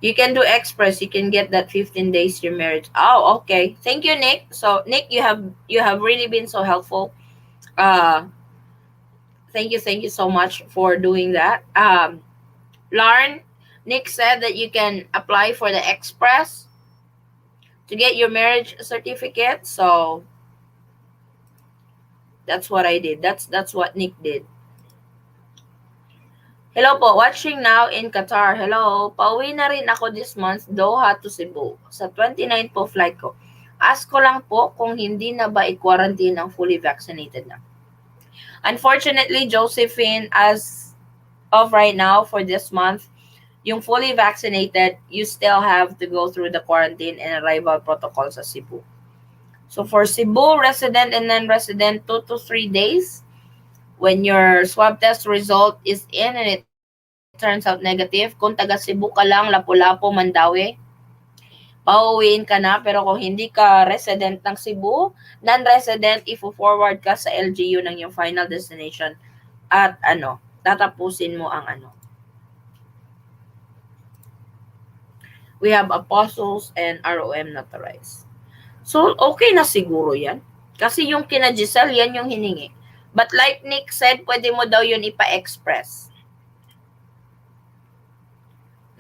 You can do express. You can get that 15 days your marriage. Oh, okay. Thank you, Nick. So Nick, you have really been so helpful. Uh, thank you so much for doing that. Lauren, Nick said that you can apply for the express to get your marriage certificate. So that's what I did. That's what Nick did. Hello po, watching now in Qatar. Hello, pauwi na rin ako this month, Doha to Cebu. Sa 29 po flight ko. Ask ko lang po kung hindi na ba i-quarantine ang fully vaccinated na. Unfortunately, Josephine, as of right now for this month, yung fully vaccinated, you still have to go through the quarantine and arrival protocol sa Cebu. So for Cebu resident and non-resident, 2 to 3 days. When your swab test result is in and it turns out negative, kung taga Cebu ka lang, Lapu-Lapu, Mandawi, pauwiin ka na. Pero kung hindi ka resident ng Cebu, non-resident, ifo-forward ka sa LGU ng yung final destination at tatapusin mo ang We have apostles and ROM notarized. So, okay na siguro yan. Kasi yung kina Giselle, yan yung hiningi. But like Nick said, pwede mo daw yun ipa-express.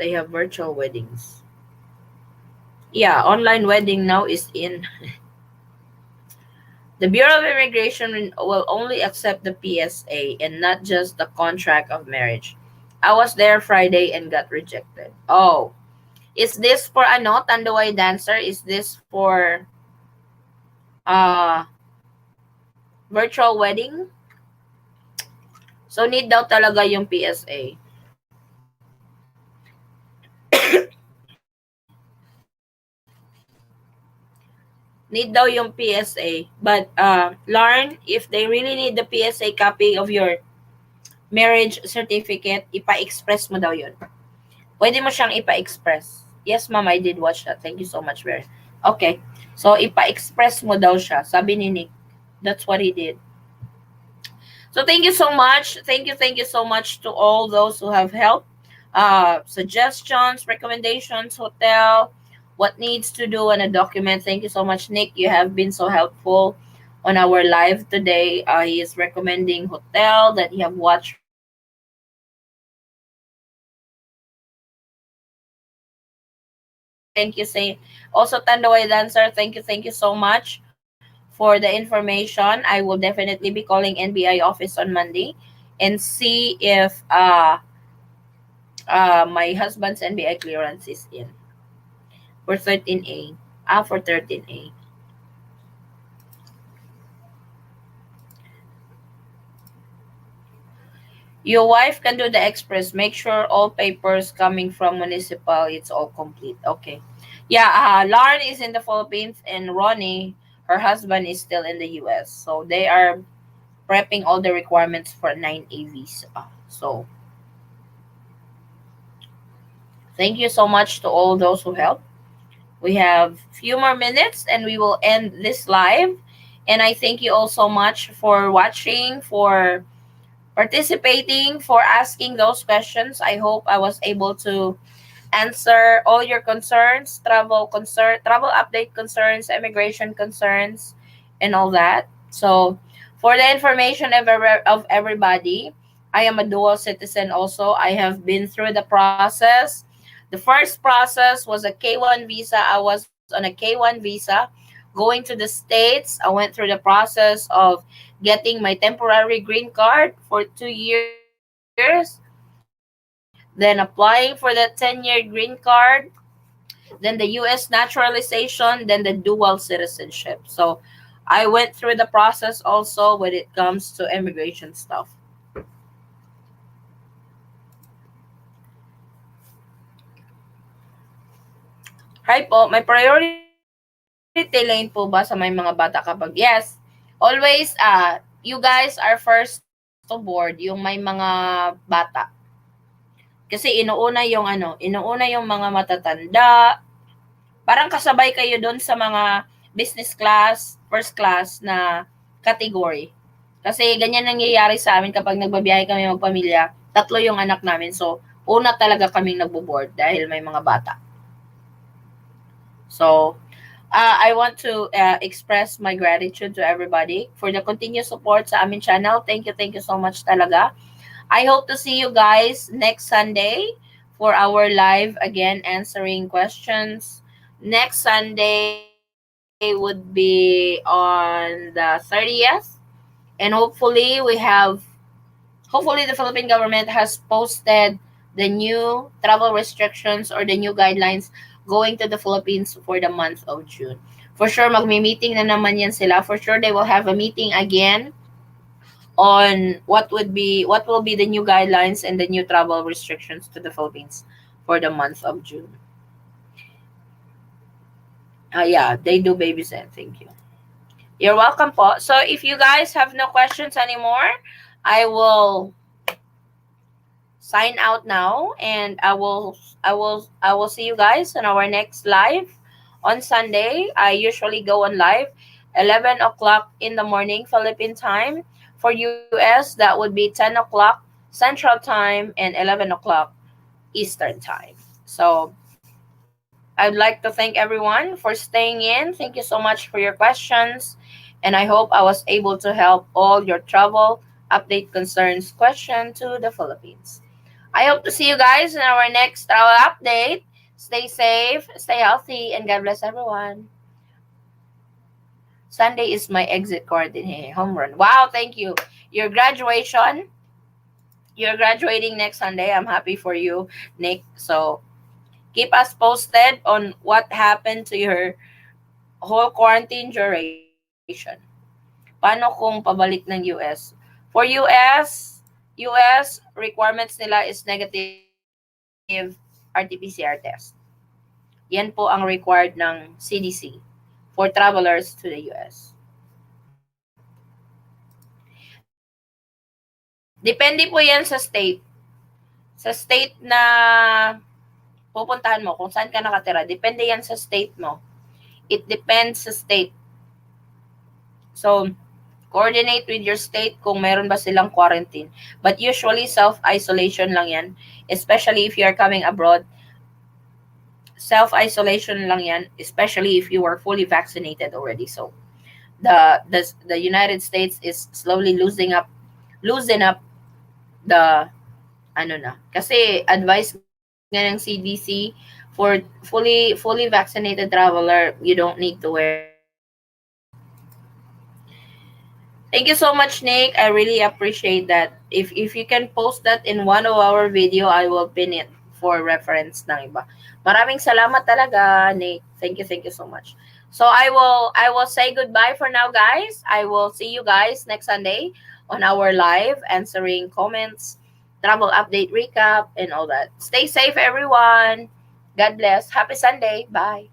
They have virtual weddings. Yeah, online wedding now is in. The Bureau of Immigration will only accept the PSA and not just the contract of marriage. I was there Friday and got rejected. Oh, is this for Tanduay dancer? Is this for uh virtual wedding? So need daw talaga yung PSA. Need daw yung PSA. But Lauren, if they really need the PSA copy of your marriage certificate, ipa-express mo daw yun. Pwede mo siyang ipa-express. Yes, ma'am, I did watch that. Thank you so much, Mary. Okay. So, ipa-express mo daw siya. Sabi ni Nick. That's what he did. So, thank you so much. Thank you so much to all those who have helped. Suggestions, recommendations, hotel, what needs to do on a document. Thank you so much, Nick. You have been so helpful on our live today. He is recommending hotel that he have watched recently. Thank you, say also Tandaway Dancer. Thank you so much for the information. I will definitely be calling NBI office on Monday and see if my husband's NBI clearance is in for 13A. For 13A. Your wife can do the express. Make sure all papers coming from municipal, it's all complete. Okay. Yeah, Lauren is in the Philippines and Ronnie, her husband, is still in the US. So they are prepping all the requirements for 9A visa. So thank you so much to all those who helped. We have few more minutes and we will end this live. And I thank you all so much for watching, for participating, for asking those questions. I hope I was able to answer all your concerns, travel update concerns, immigration concerns, and all that. So, for the information of everybody, I am a dual citizen also. I have been through the process. The first process was a K1 visa. I was on a K1 visa going to the States. I went through the process of getting my temporary green card for 2 years, then applying for that 10-year green card, then the US naturalization, then the dual citizenship. So I went through the process also when it comes to immigration stuff. Hi po, may priority lane po ba sa may mga bata kapag yes? Always, you guys are first to board, yung may mga bata. Kasi inuuna yung mga matatanda. Parang kasabay kayo doon sa mga business class, first class na category. Kasi ganyan nangyayari sa amin kapag nagbabiyahe kami magpamilya, tatlo yung anak namin. So, una talaga kaming nagbo-board dahil may mga bata. So, I want to express my gratitude to everybody for the continued support sa amin channel. Thank you so much talaga. I hope to see you guys next Sunday for our live again answering questions. Next Sunday would be on the 30th, and hopefully the Philippine government has posted the new travel restrictions or the new guidelines going to the Philippines for the month of June. For sure magmi-meeting na naman yan sila. For sure they will have a meeting again on what will be the new guidelines and the new travel restrictions to the Philippines for the month of June. Yeah, they do babysit. Thank you. You're welcome po. So if you guys have no questions anymore, I will sign out now, and I will see you guys on our next live on Sunday. I usually go on live 11 o'clock in the morning Philippine time. For US that would be 10 o'clock Central time and 11 o'clock Eastern time. So I'd like to thank everyone for staying in. Thank you so much for your questions. And I hope I was able to help all your travel update concerns question to the Philippines. I hope to see you guys in our next travel update. Stay safe, stay healthy, and God bless everyone. Sunday is my exit coordinator. Home run. Wow, thank you. Your graduation, you're graduating next Sunday. I'm happy for you, Nick. So keep us posted on what happened to your whole quarantine duration. Paano kung pabalik ng US? For US requirements nila is negative RT-PCR test. Yan po ang required ng CDC for travelers to the US. Depende po yan sa state. Sa state na pupuntahan mo, kung saan ka nakatira. Depende yan sa state mo. It depends sa state. So, coordinate with your state kung meron ba silang quarantine. But usually, self-isolation lang yan. Especially if you're coming abroad. Self-isolation lang yan. Especially if you are fully vaccinated already. So, the United States is slowly losing up the kasi advice nga ng CDC for fully vaccinated traveler, you don't need to wear mask. Thank you so much, Nick. I really appreciate that. If you can post that in one of our video, I will pin it for reference ng iba. Maraming salamat talaga, Nick. Thank you so much. So I will say goodbye for now, guys. I will see you guys next Sunday on our live answering comments, travel update recap, and all that. Stay safe, everyone. God bless. Happy Sunday. Bye.